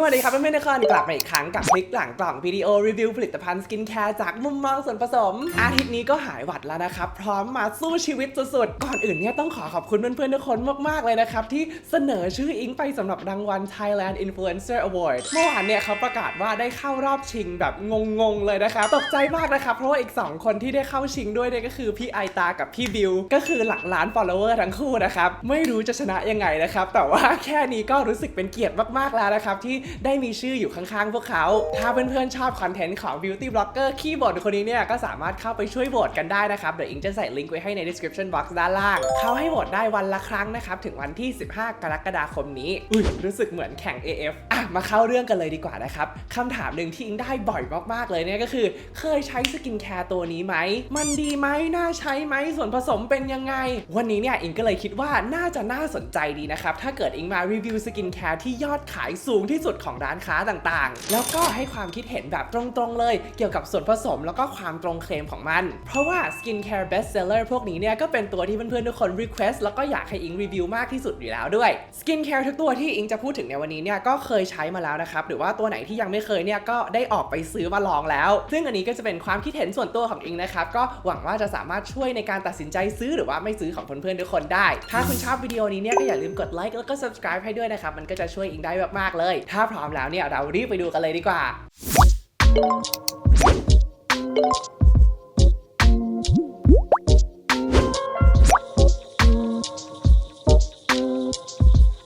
วัสดีครับเพื่อนๆทุกคนกลับมาอีกครั้งกับคลิปหลังกล่องวิดีโอรีวิวผลิตภัณฑ์สกินแคร์จากมุมมองส่วนผสมอาทิตย์นี้ก็หายหวัดแล้วนะครับพร้อมมาสู้ชีวิตสุดๆก่อนอื่นเนี่ยต้องขอบคุณเพื่อนๆทุกคนมากๆเลยนะครับที่เสนอชื่ออิงไปสำหรับรางวัล Thailand Influencer Award เมื่อวานเนี่ยเขาประกาศว่าได้เข้ารอบชิงแบบงงๆเลยนะครับตกใจมากนะครับเพราะว่าอีก2คนที่ได้เข้าชิงด้วยเนี่ยก็คือพี่ไอตากับพี่บิวก็คือหลักล้าน follower ทั้งคู่นะครับไม่รู้จะชนะยังไงนะครับแต่ว่าแค่นี้ก็รู้สึกเป็นเกียรติมากๆแล้วนะครับที่ได้มีชื่ออยู่ข้างๆพวกเขาถ้าเพื่อนๆชอบคอนเทนต์ของ beauty blogger ขี้บ่นคนนี้เนี่ยก็สามารถเข้าไปช่วยโหวตกันได้นะครับเดี๋ยวอิงจะใส่ลิงก์ไว้ให้ใน description box ด้านล่างเขาให้โหวตได้วันละครั้งนะครับถึงวันที่15กรกฎาคมนี้รู้สึกเหมือนแข่ง AF มาเข้าเรื่องกันเลยดีกว่านะครับคำถามหนึ่งที่อิงได้บ่อยมากๆเลยเนี่ยก็คือเคยใช้สกินแคร์ตัวนี้ไหมมันดีไหมน่าใช้ไหมส่วนผสมเป็นยังไงวันนี้เนี่ยอิงก็เลยคิดว่าน่าจะน่าสนใจดีนะครับถ้าเกิดอิงมารีวิวสกินแคร์ที่ยอดขายสูงที่สุดของร้านค้าต่างๆแล้วก็ให้ความคิดเห็นแบบตรงๆเลยเกี่ยวกับส่วนผสมแล้วก็ความตรงเคลมของมันเพราะว่า Skincare Bestseller พวกนี้เนี่ยก็เป็นตัวที่เพื่อนๆทุกคน request แล้วก็อยากให้อิงรีวิวมากที่สุดอยู่แล้วด้วย Skincare ทุกตัวที่อิงจะพูดถึงในวันนี้เนี่ยก็เคยใช้มาแล้วนะครับหรือว่าตัวไหนที่ยังไม่เคยเนี่ยก็ได้ออกไปซื้อมาลองแล้วซึ่งอันนี้ก็จะเป็นความคิดเห็นส่วนตัวของอิงนะครับก็หวังว่าจะสามารถช่วยในการตัดสินใจซื้อหรือว่าไม่ซื้อของเพื่อนๆทุกคนได้ถ้าคุณชอบวิดีโอนี้เนี่ยก็อย่าลืมกดไลค์แล้วก็ subscribe ให้ด้วยนะครับมันก็จะช่วยอิงได้มากๆเลยถ้าพร้อมแล้วเนี่ยเรารีบไปดูกันเลยดีกว่า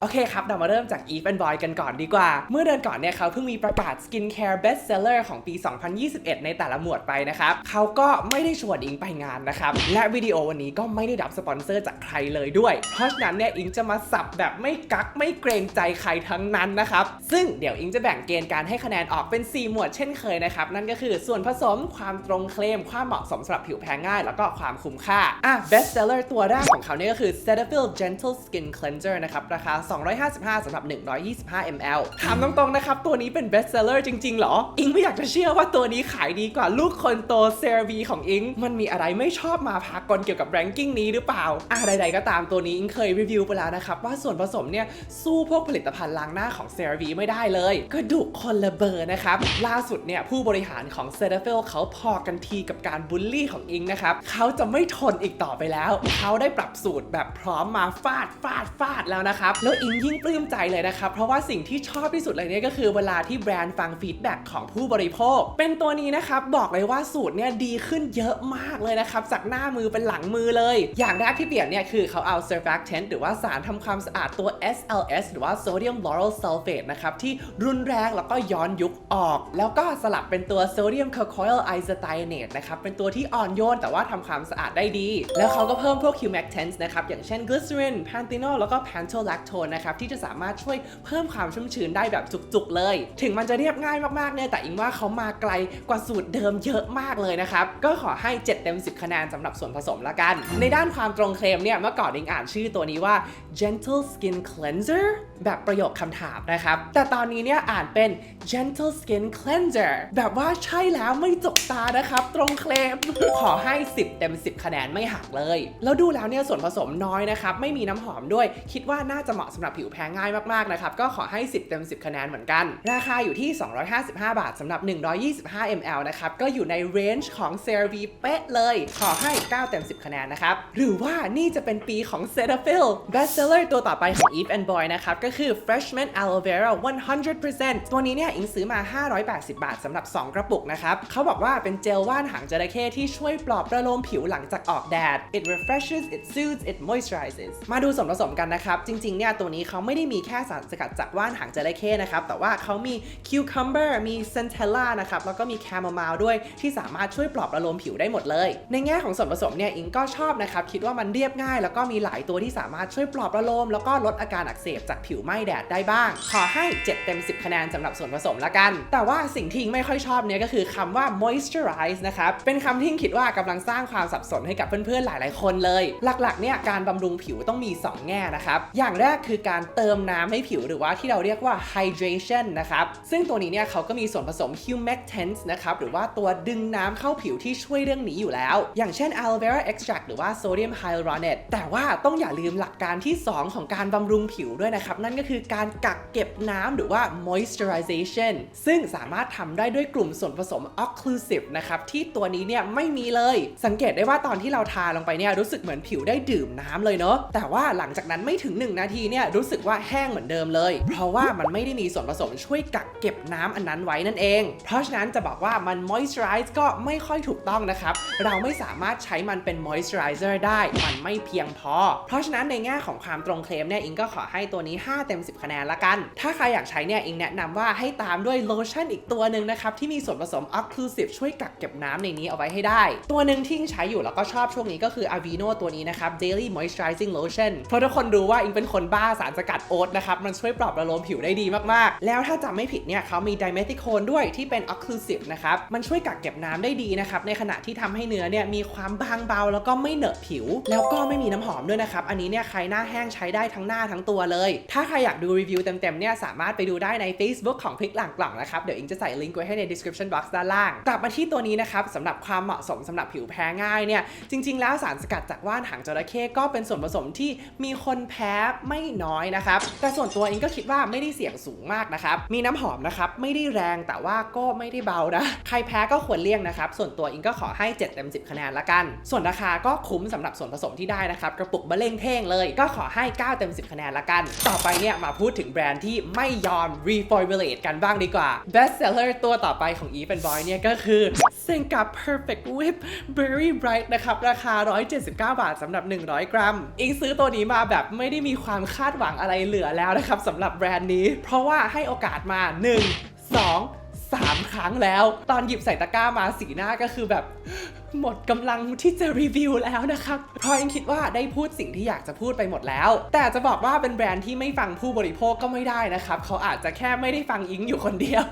โอเคครับเรามาเริ่มจาก Eve and Boy กันก่อนดีกว่าเมื่อเดือนก่อนเนี่ยเขาเพิ่งมีประกาศ Skincare Bestseller ของปี 2021 ในแต่ละหมวดไปนะครับเขาก็ไม่ได้ชวนอิงไปงานนะครับและวิดีโอวันนี้ก็ไม่ได้รับสปอนเซอร์จากใครเลยด้วยเพราะฉะนั้นเนี่ยอิงจะมาสับแบบไม่กักไม่เกรงใจใครทั้งนั้นนะครับซึ่งเดี๋ยวอิงจะแบ่งเกณฑ์การให้คะแนนออกเป็น4หมวดเช่นเคยนะครับนั่นก็คือส่วนผสมความตรงเคลมความเหมาะสมสำหรับผิวแพ้ง่ายแล้วก็ความคุ้มค่าBestseller ตัวแรกของเขาเนี่ยก็คือ Cetaphil Gentle Skin Cleanser นะครับราคา255สำหรับ125 ml ถามตรงๆนะครับตัวนี้เป็น best seller จริงๆหรออิงไม่อยากจะเชื่อว่าตัวนี้ขายดีกว่าลูกคนโต CeraVe ของอิงมันมีอะไรไม่ชอบมาพากลเกี่ยวกับ ranking นี้หรือเปล่าใดๆก็ตามตัวนี้อิงเคยรีวิวไปแล้วนะครับว่าส่วนผสมเนี่ยสู้พวกผลิตภัณฑ์ล้างหน้าของ CeraVe ไม่ได้เลยก็ดุคนละเบอร์นะครับล่าสุดเนี่ยผู้บริหารของ Cetaphil เขาพอกันทีกับการบูลลี่ของอิงนะครับเขาจะไม่ทนอีกต่อไปแล้วเขาได้ปรับสูตรแบบพร้อมมาฟาดแล้วนะครับแล้วอิงยิ่งปลื้มใจเลยนะครับเพราะว่าสิ่งที่ชอบที่สุดเลยเนี่ยก็คือเวลาที่แบรนด์ฟังฟีดแบ็กของผู้บริโภคเป็นตัวนี้นะครับบอกเลยว่าสูตรเนี่ยดีขึ้นเยอะมากเลยนะครับจากหน้ามือเป็นหลังมือเลยอย่างแรกที่เปลี่ยนเนี่ยคือเขาเอา surfactant หรือว่าสารทำความสะอาดตัว SLS หรือว่า Sodium Lauryl Sulfate นะครับที่รุนแรงแล้วก็ย้อนยุคออกแล้วก็สลับเป็นตัว Sodium Curcuryl Isothianate นะครับเป็นตัวที่อ่อนโยนแต่ว่าทำความสะอาดได้ดีแล้วเขาก็เพิ่มพวก humectants นะครับอย่างเช่น glycerin panthenol แล้วก็ pantolactone นะครับที่จะสามารถช่วยเพิ่มความชุ่มชื้นได้แบบจุกๆเลยถึงมันจะเรียบง่ายมากๆเนี่ยแต่อิงว่าเขามาไกลกว่าสูตรเดิมเยอะมากเลยนะครับก็ขอให้7เต็ม10คะแนนสำหรับส่วนผสมละกันในด้านความตรงเคลมเนี่ยเมื่อก่อนอิงอ่านชื่อตัวนี้ว่า Gentle Skin Cleanser แบบประโยคคำถามนะครับแต่ตอนนี้เนี่ยอ่านเป็น Gentle Skin Cleanser แบบว่าใช่แล้วไม่จกตานะครับตรงเคลมขอให้10เต็ม10คะแนนไม่หักเลยแล้วดูแล้วเนี่ยส่วนผสมน้อยนะครับไม่มีน้ำหอมด้วยคิดว่าน่าจะเหมาะสำหรับผิวแพ้ง่ายมากๆนะครับก็ขอให้10เต็ม10คะแนนเหมือนกันราคาอยู่ที่255 บาทสำหรับ125 ml นะครับก็อยู่ในเรนจ์ของ CeraVe เป๊ะเลยขอให้9เต็ม10คะแนนนะครับหรือว่านี่จะเป็นปีของ Cetaphil Bestseller ตัวต่อไปของ Eve and Boy นะครับก็คือ Freshman Aloe Vera 100% ตัวนี้เนี่ยอิงซื้อมา580 บาทสำหรับ2กระปุกนะครับเขาบอกว่าเป็นเจลว่านหางจระเข้ที่ช่วยปลอบประโลมผิวหลังจากออกแดด It refreshes it soothes it moisturizes มาดูส่วนผสมกันนะครับจริงๆเนี่ยตัวนี้เขาไม่ได้มีแค่สารสกัดจากว่านหางจระเข้นะครับแต่ว่าเขามี cucumber มี centella นะครับแล้วก็มี chamomile ด้วยที่สามารถช่วยปลอบประโลมผิวได้หมดเลยในแง่ของส่วนผสมเนี่ยอิงก็ชอบนะครับคิดว่ามันเรียบง่ายแล้วก็มีหลายตัวที่สามารถช่วยปลอบประโลมแล้วก็ลดอาการอักเสบจากผิวไหม้แดดได้บ้างขอให้7เต็ม10คะแนนสำหรับส่วนผสมละกันแต่ว่าสิ่งที่อิงไม่ค่อยชอบเนี่ยก็คือคำว่า moisturize นะครับเป็นคำที่อิงคิดว่ากำลังสร้างความสับสนให้กับเพื่อนๆหลายๆคนเลยหลักๆเนี่ยการบำรุงผิวต้องมี2แง่นะครับอย่างแรกคือ การเติมน้ำให้ผิวหรือว่าที่เราเรียกว่า hydration นะครับซึ่งตัวนี้เนี่ยเขาก็มีส่วนผสม humectants นะครับหรือว่าตัวดึงน้ำเข้าผิวที่ช่วยเรื่องนี้อยู่แล้วอย่างเช่น aloe vera extract หรือว่า sodium hyaluronate แต่ว่าต้องอย่าลืมหลักการที่ 2 ของการบำรุงผิวด้วยนะครับนั่นก็คือการกักเก็บน้ำหรือว่า moisturization ซึ่งสามารถทำได้ด้วยกลุ่มส่วนผสม occlusive นะครับที่ตัวนี้เนี่ยไม่มีเลยสังเกตได้ว่าตอนที่เราทาลงไปเนี่ยรู้สึกเหมือนผิวได้ดื่มน้ำเลยเนาะแต่ว่าหลังจากนั้นไม่ถึง1 นาทีเนี่ยรู้สึกว่าแห้งเหมือนเดิมเลยเพราะว่ามันไม่ได้มีส่วนผสมช่วยกักเก็บน้ำอันนั้นไว้นั่นเองเพราะฉะนั้นจะบอกว่ามัน moisturize ก็ไม่ค่อยถูกต้องนะครับเราไม่สามารถใช้มันเป็น moisturizer ได้มันไม่เพียงพอเพราะฉะนั้นในแง่ของความตรงเคลมเนี่ยอิงก็ขอให้ตัวนี้5 เต็ม 10 คะแนนละกันถ้าใครอยากใช้เนี่ยอิงแนะนำว่าให้ตามด้วยโลชั่นอีกตัวหนึ่งนะครับที่มีส่วนผสม occlusive ช่วยกักเก็บน้ำในนี้เอาไว้ให้ได้ตัวหนึ่งที่อิงใช้อยู่แล้วก็ชอบช่วงนี้ก็คือ Aveeno ตัวนี้นะครับ Daily Moisturizing Lotion เพราะทุกคนรู้ว่าอิงเป็นคนบ้าสารสกัดโอ๊ตนะครับมันช่วยปลอบประโลมผิวได้ดีมากๆแล้วถ้าจำไม่ผิดเนี่ยเขามี dimethicone ด้วยที่เป็น occlusive นะครับมันช่วยกักเก็บน้ำได้ดีนะครับในขณะที่ทำให้เนื้อเนี่ยมีความบางเบาแล้วก็ไม่เหนอะผิวแล้วก็ไม่มีน้ำหอมด้วยนะครับอันนี้เนี่ยใครหน้าแห้งใช้ได้ทั้งหน้าทั้งตัวเลยถ้าใครอยากดูรีวิวเต็มๆเนี่ยสามารถไปดูได้ใน Facebook ของพริกหลังกล่องนะครับเดี๋ยวอิงจะใส่ลิงก์ไว้ให้ใน description box ด้านล่างกลับมาที่ตัวนี้นะครับสำหรับความเหมาะสมสำหรับผิวแพ้ง่ายเนี่ยจริงๆแล้วสารสกัดจากว่านหางจระเข้ก็เป็นส่วนผสมที่มีคนแพ้ไม่น้อยนะครับแต่ส่วนตัวอิงก็คิดว่าไม่ได้เสี่ยงสูงมากนะครับมีน้ำหอมนะครับไม่ได้แรงแต่ว่าก็ไม่ได้เบานะใครแพ้ก็ควรเลี่ยงนะครับส่วนตัวอิงก็ขอให้7 เต็ม 10 คะแนนละกันส่วนราคาก็คุ้มสำหรับส่วนผสมที่ได้นะครับกระปุกมะเร็งเท่งเลยก็ขอให้9 เต็ม 10 คะแนนละกันต่อไปเนี่ยมาพูดถึงแบรนด์ที่ไม่ยอม reformulate กันบ้างดีกว่า best seller ตัวต่อไปของ Eve and Boy เนี่ยก็คือ Senka Perfect Whip Berry Bright นะครับราคา179 บาทสำหรับ100 กรัมอิงซื้อตัวนี้มาแบบไม่ได้มีความคาดหวังอะไรเหลือแล้วนะครับสำหรับแบรนด์นี้เพราะว่าให้โอกาสมา1 2 3 ครั้งแล้วตอนหยิบใส่ตะกร้ามาสีหน้าก็คือแบบหมดกำลังที่จะรีวิวแล้วนะครับเพราะอิงคิดว่าได้พูดสิ่งที่อยากจะพูดไปหมดแล้วแต่จะบอกว่าเป็นแบรนด์ที่ไม่ฟังผู้บริโภคก็ไม่ได้นะครับเขาอาจจะแค่ไม่ได้ฟังอิงอยู่คนเดียว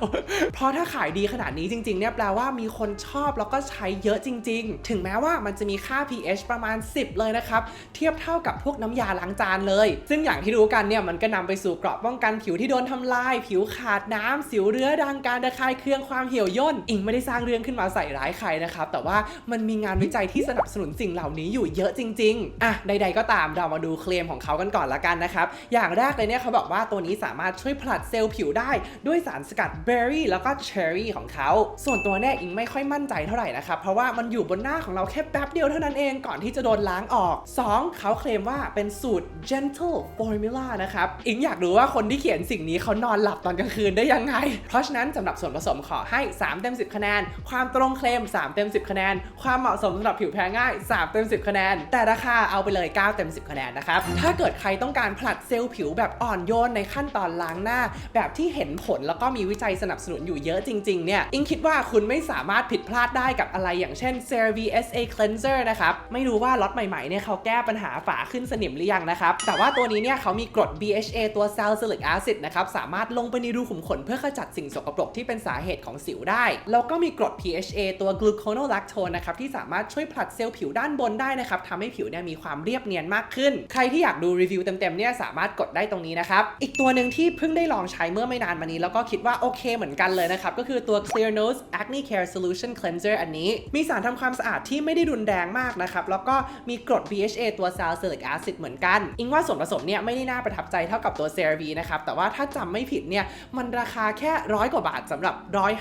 เพราะถ้าขายดีขนาดนี้จริงๆเนี่ยแปลว่ามีคนชอบแล้วก็ใช้เยอะจริงๆถึงแม้ว่ามันจะมีค่า pH ประมาณ10เลยนะครับเทียบเท่ากับพวกน้ำยาล้างจานเลยซึ่งอย่างที่รู้กันเนี่ยมันก็นำไปสู่เกราะป้องกันผิวที่โดนทำลายผิวขาดน้ำสิวเรื้อรังการระคายเคืองความเหี่ยวย่นอิงไม่ได้สร้างเรื่องขึ้นมาใส่ร้ายใครนะครับแต่ว่ามันมีงานวิจัยที่สนับสนุนสิ่งเหล่านี้อยู่เยอะจริงๆอ่ะใดๆก็ตามเรามาดูเคลมของเขากันก่อนละกันนะครับอย่างแรกเลยเนี่ยเขาบอกว่าตัวนี้สามารถช่วยผลัดเซลล์ผิวได้ด้วยสารสกัดเบอร์รี่แล้วก็เชอร์รี่ของเขาส่วนตัวเนี่ยอิงไม่ค่อยมั่นใจเท่าไหร่นะครับเพราะว่ามันอยู่บนหน้าของเราแค่แป๊บเดียวเท่านั้นเองก่อนที่จะโดนล้างออก2เขาเคลมว่าเป็นสูตร gentle formula นะครับอิงอยากรู้ว่าคนที่เขียนสิ่งนี้เขานอนหลับตอนกลางคืนได้ยังไงเพราะฉะนั้นสำหรับส่วนผสมขอให้3 เต็ม 10 คะแนนความตรงเคลม3 เต็ม 10 คะแนนความเหมาะสมสำหรับผิวแพ้ง่าย3 เต็ม 10 คะแนนแต่ราคาเอาไปเลย9 เต็ม 10 คะแนนนะครับถ้าเกิดใครต้องการผลัดเซลล์ผิวแบบอ่อนโยนในขั้นตอนล้างหน้าแบบที่เห็นผลแล้วก็มีวิจัยสนับสนุนอยู่เยอะจริงๆเนี่ยอิงคิดว่าคุณไม่สามารถผิดพลาดได้กับอะไรอย่างเช่น CeraVe SA Cleanser นะครับไม่รู้ว่าล็อตใหม่ๆเนี่ยเขาแก้ปัญหาฝาขึ้นสนิมหรือยังนะครับแต่ว่าตัวนี้เนี่ยเขามีกรด BHA ตัว Salicylic Acid นะครับสามารถลงไปในรูขุมขนเพื่อขจัดสิ่งสกปรกที่เป็นสาเหตุของสิวได้แล้วก็มีกรด PHA ตัว Gluconolactone นะครับที่สามารถช่วยผลัดเซลล์ผิวด้านบนได้นะครับทำให้ผิวเนี่ยมีความเรียบเนียนมากขึ้นใครที่อยากดูรีวิวเต็มๆเนี่ยสามารถกดได้ตรงนี้นะครับอีกตัวหนึ่งที่เพิ่งได้ลองใช้เมื่อไม่นานมานี้แล้วก็คิดว่าโอเคเหมือนกันเลยนะครับก็คือตัว Clear Nose Acne Care Solution Cleanser อันนี้มีสารทำความสะอาดที่ไม่ได้รุนแรงมากนะครับแล้วก็มีกรด BHA ตัว Salicylic Acid เหมือนกันอิงว่าส่วนผสมเนี่ยไม่ได้น่าประทับใจเท่ากับตัว CeraVe นะครับแต่ว่าถ้าจำไม่ผิดเนี่ยมันราคาแค่100 กว่าบาทสำหรับ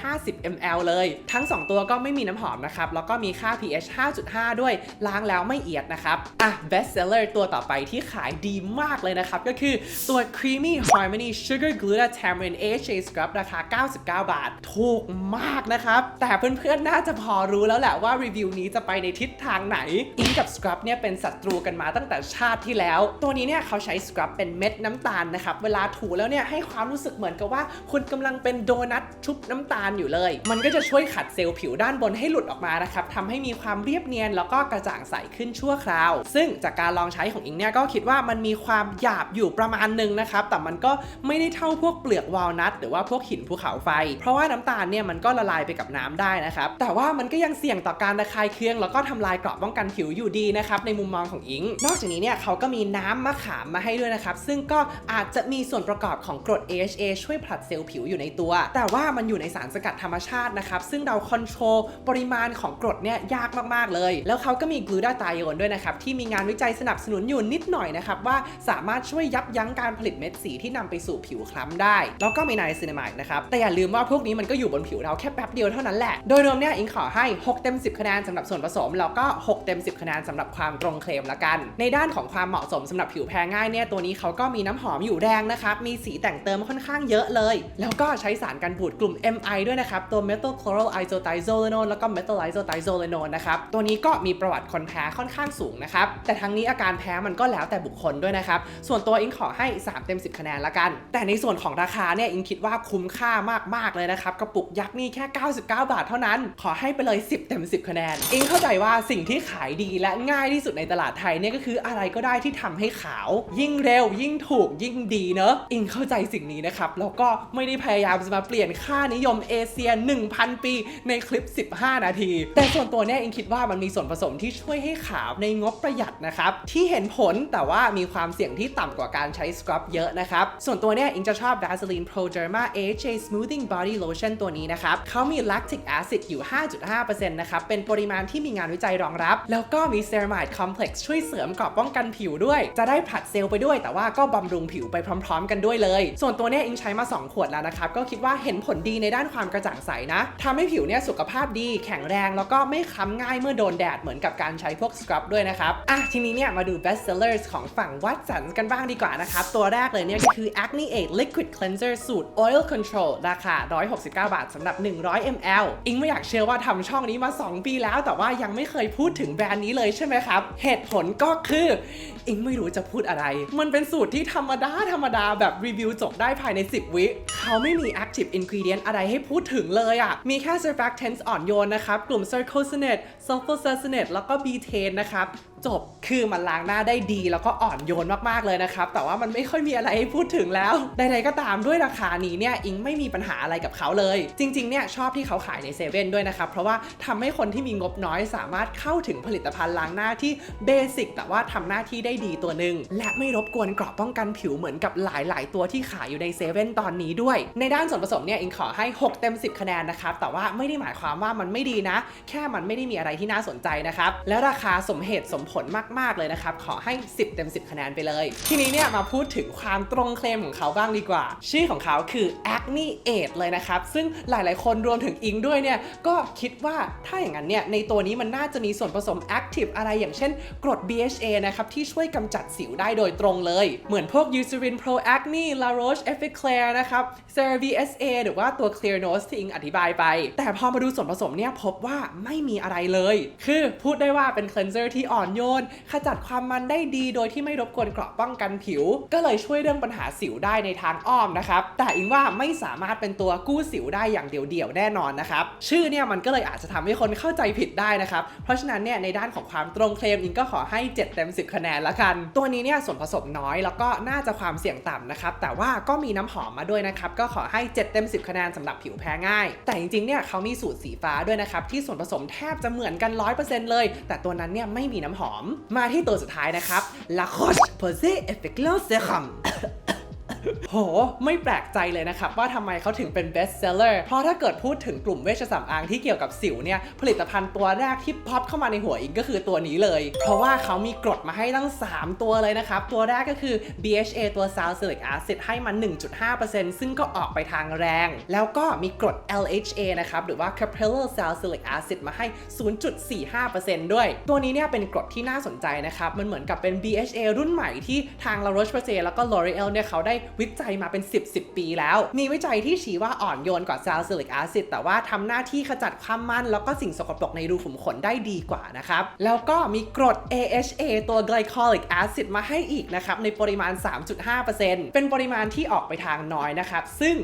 150 ml เลยทั้ง2ตัวก็ไม่มีน้ำหอมนะครับแล้วก็มีค่า pH 5.5 ด้วยล้างแล้วไม่เอียดนะครับอ่ะ best seller ตัวต่อไปที่ขายดีมากเลยนะครับก็คือตัว Creamy Harmony Sugar Glutathione AHA Scrub ราคา99 บาทถูกมากนะครับแต่เพื่อนๆน่าจะพอรู้แล้วแหละว่ารีวิวนี้จะไปในทิศทางไหนอิงกับ Scrub เนี่ยเป็นศัตรูกันมาตั้งแต่ชาติที่แล้วตัวนี้เนี่ยเขาใช้ Scrub เป็นเม็ดน้ำตาลนะครับเวลาถูแล้วเนี่ยให้ความรู้สึกเหมือนกับว่าคุณกำลังเป็นโดนัทชุบ น้ำตาลอยู่เลยมันก็จะช่วยขัดเซลล์ผิวด้านบนให้หลุดออกมานะครับทำให้มีความเรียบเนียนแล้วก็กระจ่างใสขึ้นชั่วคราวซึ่งจากการลองใช้ของอิงเนี่ยก็คิดว่ามันมีความหยาบอยู่ประมาณนึงนะครับแต่มันก็ไม่ได้เท่าพวกเปลือกวอลนัทหรือว่าพวกหินภูเขาไฟเพราะว่าน้ำตาลเนี่ยมันก็ละลายไปกับน้ำได้นะครับแต่ว่ามันก็ยังเสี่ยงต่อการระคายเคืองแล้วก็ทำลายเกราะป้องกันผิวอยู่ดีนะครับในมุมมองของอิงนอกจากนี้เนี่ยเขาก็มีน้ำมะขามมาให้ด้วยนะครับซึ่งก็อาจจะมีส่วนประกอบของกรด AHA ช่วยผลัดเซลล์ผิวอยู่ในตัวแต่ว่ามันอยู่ในสารสกัดธรรมชาตินะครับซึ่งเราคอนโทรลปริมาณของกรดเนี่ยยากมากๆเลยแล้วเขาก็มีกลูตาไทโอนด้วยนะครับที่มีงานวิจัยสนับสนุนอยู่นิดหน่อยนะครับว่าสามารถช่วยยับยั้งการผลิตเม็ดสีที่นำไปสู่ผิวคล้ำได้แล้วก็มีไนซินามายด์นะครับแต่อย่าลืมว่าพวกนี้มันก็อยู่บนผิวเราแค่แป๊บเดียวเท่านั้นแหละโดยรวมเนี่ยอิงขอให้6เต็ม10คะแนนสำหรับส่วนผสมแล้วก็6เต็ม10คะแนนสำหรับความตรงเคลมละกันในด้านของความเหมาะสมสำหรับผิวแพ้ง่ายเนี่ยตัวนี้เขาก็มีน้ำหอมอยู่แรงนะครับมีสีแต่งเติมค่อนข้างเยอะเลยแล้วก็ใช้สารกันบูดกลุ่ม MI ด้วยนะครับตัว Methyl Chloro Isothiozolinone แล้วก็ Methyl Isothiozolinone นะครับตัวนี้ก็มีประวัติคนแพ้ค่อนข้างสูงนะครับแต่ทั้งนี้อาการแพ้มันก็แล้วแต่บุคคลด้วยนะครับส่วนตัวอิงขอให้3เต็ม10คะแนนละกันแต่ในส่วนของราคาเนี่ยอิงคิดว่าคุ้มค่ามากๆเลยนะครับกระปุกยักษ์นี่แค่99 บาทเท่านั้นขอให้ไปเลย10เต็ม10คะแนนอิงเข้าใจว่าสิ่งที่ขายดีและง่ายที่สุดในตลาดไทยเนี่ยก็คืออะไรก็ได้ที่ทำให้ขาวยิ่งเร็วยิ่งถูกยิ่งดีเนอะอิงเข้าใจสิ่งนี้นะครับแล้วก็ไม่ได้พยายามจะมาเปลี่ยนค่านิยมเอเชีย 1,000 ปีในคลิป15 นาทีแต่ส่วนตัวเนี่ยอิงคิดว่ามันมีส่วนผสมที่ช่วยให้ขาวในงบประหยัดนะครับที่เห็นผลแต่ว่ามีความเสี่ยงที่ต่ำกว่าการใช้สครับเยอะนะครับส่วนตัวเนี่ยอิงจะชอบ Vaseline Pro Derma AHA Smoothing Body Lotion ตัวนี้นะครับเขามี lactic acid อยู่ 5.5% นะครับเป็นปริมาณที่มีงานวิจัยรองรับแล้วก็มี ceramide complex ช่วยเสริมเกราะป้องกันผิวด้วยจะได้ผลัดเซลล์ไปด้วยแต่ว่าก็บำรุงผิวไปพร้อมๆกันด้วยเลยส่วนตัวเนี่ยอิงใช้มา2ขวดแล้วนะครับก็คิดว่าเห็นผลดีในด้านความกระจ่างใสนะทำให้ผิวเนี่ยสุขภาพดีแข็งแรงแล้วก็ไม่คล้ำง่ายเมื่อโดนแดดเหมือนกับการใช้พวกสครับด้วยนะครับทีนี้เนี่ยมาดู best sellers ของฝั่งวัตสันกันบ้างดีกว่านะครับตัวแรกเลยเนี่ยก็คือ Acne 8 Liquid Cleanser สูตร Oil Control ราคา169 บาทสำหรับ100 ml อิงไม่อยากเชื่อว่าทำช่องนี้มา2 ปีแล้วแต่ว่ายังไม่เคยพูดถึงแบรนด์นี้เลยใช่ไหมครับเหตุผลก็คืออิงไม่รู้จะพูดอะไรมันเป็นสูตรที่ธรรมดาแบบรีวิวจบได้ภายใน10 วิเขาไม่มี active ingredient อะไรให้พูดถึงเลยอ่ะมีแค่ surfactants อ่อนโยนนะครับกลุ่ม sarcosinate sulfosinate แล้วก็ betaine นะครับจบคือมันล้างหน้าได้ดีแล้วก็อ่อนโยนมากๆเลยนะครับแต่ว่ามันไม่ค่อยมีอะไรให้พูดถึงแล้วใดๆก็ตามด้วยราคานี้เนี่ยอิงไม่มีปัญหาอะไรกับเขาเลยจริงๆเนี่ยชอบที่เขาขายในเซเว่นด้วยนะครับเพราะว่าทำให้คนที่มีงบน้อยสามารถเข้าถึงผลิตภัณฑ์ล้างหน้าที่เบสิกแต่ว่าทำหน้าที่ได้ดีตัวหนึ่งและไม่รบกวนเกราะป้องกันผิวเหมือนกับหลายๆตัวที่ขายอยู่ในเซเว่นตอนนี้ด้วยในด้านส่วนผสมเนี่ยอิงขอให้6เต็ม10คะแนนนะครับแต่ว่าไม่ได้หมายความว่ามันไม่ดีนะแค่มันไม่ได้มีอะไรที่น่าสนใจนะครับและราคาสมเหตุสมผลมากๆเลยนะครับขอให้10เต็ม10คะแนนไปเลยทีนี้เนี่ยมาพูดถึงความตรงเคลมของเขาบ้างดีกว่าชื่อของเขาคือ Acne 8 เลยนะครับซึ่งหลายๆคนรวมถึงอิงด้วยเนี่ยก็คิดว่าถ้าอย่างนั้นเนี่ยในตัวนี้มันน่าจะมีส่วนผสม Active อะไรอย่างเช่นกรด BHA นะครับที่ช่วยกำจัดสิวได้โดยตรงเลยเหมือนพวก Eucerin Pro Acne La Roche Effaclar นะครับ CeraVe SA หรือว่าตัว Clear Nose ที่อิงอธิบายไปแต่พอมาดูส่วนผสมเนี่ยพบว่าไม่มีอะไรเลยคือพูดได้ว่าเป็น cleanser ที่อ่อนโยนขจัดความมันได้ดีโดยที่ไม่รบกวนเกราะป้องกันผิวก็เลยช่วยเรื่องปัญหาสิวได้ในทางอ้อมนะครับแต่อิงว่าไม่สามารถเป็นตัวกู้สิวได้อย่างเดี่ยวๆแน่นอนนะครับชื่อเนี่ยมันก็เลยอาจจะทำให้คนเข้าใจผิดได้นะครับเพราะฉะนั้นเนี่ยในด้านของความตรงเคลมอิงก็ขอให้7เต็ม10คะแนนละกันตัวนี้เนี่ยส่วนผสมน้อยแล้วก็น่าจะความเสี่ยงต่ำนะครับแต่ว่าก็มีน้ำหอมมาด้วยนะครับก็ขอให้7เต็ม10คะแนนสำหรับผิวแพ้ง่ายแต่จริงๆเนี่ยเขามีสูตรสีฟ้าด้วยนะครับที่ส่วนผสมแทบจะเหมือนกัน 100% เลยแต่ตัวนั้นเนี่ยไม่มีน้ำหอมมาที่ตัวสุดท้ายนะครับ La Roche-Posay Effaclar Serum โหไม่แปลกใจเลยนะครับว่าทำไมเขาถึงเป็น best seller เพราะถ้าเกิดพูดถึงกลุ่มเวชสำอางที่เกี่ยวกับสิวเนี่ยผลิตภัณฑ์ตัวแรกที่พ็อปเข้ามาในหัวอิงก็คือตัวนี้เลยเพราะว่าเขามีกรดมาให้ตั้ง3ตัวเลยนะครับตัวแรกก็คือ BHA ตัว salicylic acid ให้มา 1.5% ซึ่งก็ออกไปทางแรงแล้วก็มีกรด LHA นะครับหรือว่า caprylyl salicylic acid มาให้ 0.45% ด้วยตัวนี้เนี่ยเป็นกรดที่น่าสนใจนะครับมันเหมือนกับเป็น BHA รุ่นใหม่ที่ทาง La Roche-Posay แล้วก็ L'Oreal เนี่ยเขาได้วิจัยมาเป็น10 ปีแล้วมีวิจัยที่ชี้ว่าอ่อนโยนกว่า salicylic acid แต่ว่าทำหน้าที่ขจัดความมันแล้วก็สิ่งสกปรกในรูขุมขนได้ดีกว่านะครับแล้วก็มีกรด AHA ตัว glycolic acid มาให้อีกนะครับในปริมาณ 3.5% เป็นปริมาณที่ออกไปทางน้อยนะครับซึ่ง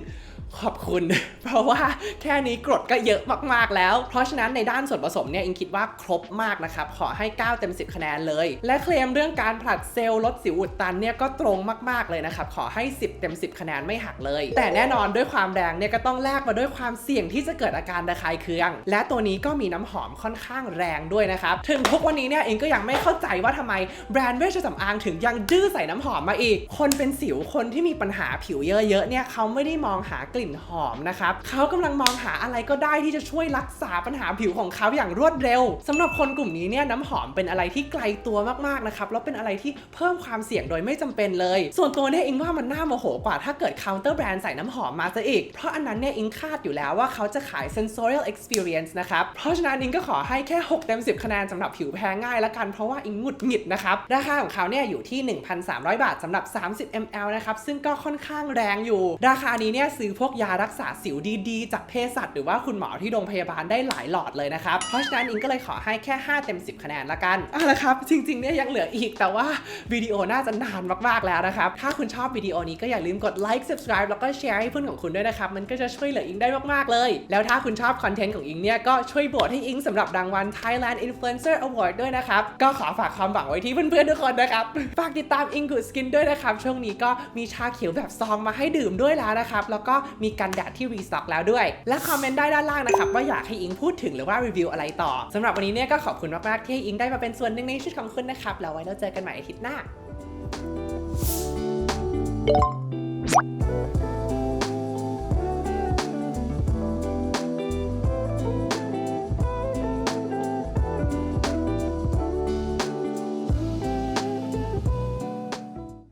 ขอบคุณ เพราะว่าแค่นี้กรดก็เยอะมากๆแล้วเพราะฉะนั้นในด้านส่วนผสมเนี่ยอิงคิดว่าครบมากนะครับขอให้9เต็ม10คะแนนเลยและเคลมเรื่องการผลัดเซลล์ลดสิวอุดตันเนี่ยก็ตรงมากๆเลยนะครับขอให้10เต็ม10คะแนนไม่หักเลยแต่แน่นอนด้วยความแรงเนี่ยก็ต้องแลกมาด้วยความเสี่ยงที่จะเกิดอาการระคายเคืองและตัวนี้ก็มีน้ำหอมค่อนข้างแรงด้วยนะครับถึงทุกวันนี้เนี่ยเองก็ยังไม่เข้าใจว่าทำไมแบรนด์เวชสำอางถึงยังดื้อใส่น้ำหอมมาอีกคนเป็นสิวคนที่มีปัญหาผิวเยอะๆเนี่ยเขาไม่ได้มองหากลิ่นหอมนะครับเขากำลังมองหาอะไรก็ได้ที่จะช่วยรักษาปัญหาผิวของเขาอย่างรวดเร็วสำหรับคนกลุ่มนี้เนี่ยน้ำหอมเป็นอะไรที่ไกลตัวมากๆนะครับแล้วเป็นอะไรที่เพิ่มความเสี่ยงโดยไม่จำเป็นเลยส่วนตัวเนี่ยอิงว่ามันน่าโมโหกว่าถ้าเกิด counter brand ใส่น้ำหอมมาซะอีกเพราะอันนั้นเนี่ยอิงคาดอยู่แล้วว่าเขาจะขาย sensorial experience นะครับเพราะฉะนั้นอิงก็ขอให้แค่6เต็ม10คะแนนสำหรับผิวแพ้ง่ายละกันเพราะว่าอิงหงุดหงิดนะครับราคาของเขาเนี่ยอยู่ที่ 1,300 บาทสำหรับ30 ml นะครับซึ่งก็ค่อนข้างแรงอยู่ราคานี้เนี่ยซื้อพวกยารักษาสิวดีๆจากเภสัชหรือว่าคุณหมอที่โรงพยาบาลได้หลายหลอดเลยนะครับเพราะฉะนั้นอิงก็เลยขอให้แค่5เต็ม10คะแนนละกันละครับจริงๆเนี่ยยังเหลืออีกแต่ว่าวิดีโอน่าจะนานมากๆแล้วนะครับถ้าคุณชอบวิดีโอนี้ก็อย่าลืมกดไลค์ subscribe แล้วก็แชร์ให้เพื่อนของคุณด้วยนะครับมันก็จะช่วยเหลืออิงได้มากๆเลยแล้วถ้าคุณชอบคอนเทนต์ของอิงเนี่ยก็ช่วยโหวตให้อิงสำหรับรางวัล Thailand Influencer Award ด้วยนะครับก็ขอฝากความหวังไว้ที่เพื่อนๆทุกคนนะครับฝากติดตาม อิง Good Skin ด้วยนะครับช่วงนี้ก็มีชาเขียวแบบซองมาให้ดื่มด้วยแล้วนะครับแล้วก็มีกันแดดที่รีสต็อกแล้วด้วยและคอมเมนต์ได้ด้านล่างนะครับว่าอยากให้อิงพูดถึงหรือว่ารีวิวอะไรต่อสำหรับวันนี้เนี่ยก็ขอบคุณมากๆที่อิงได้มาเป็นส่วนหนึ่งในชีวิตของคุณนะครับแล้วไว้เราเจอกันใหม่อาทิตย์หน้า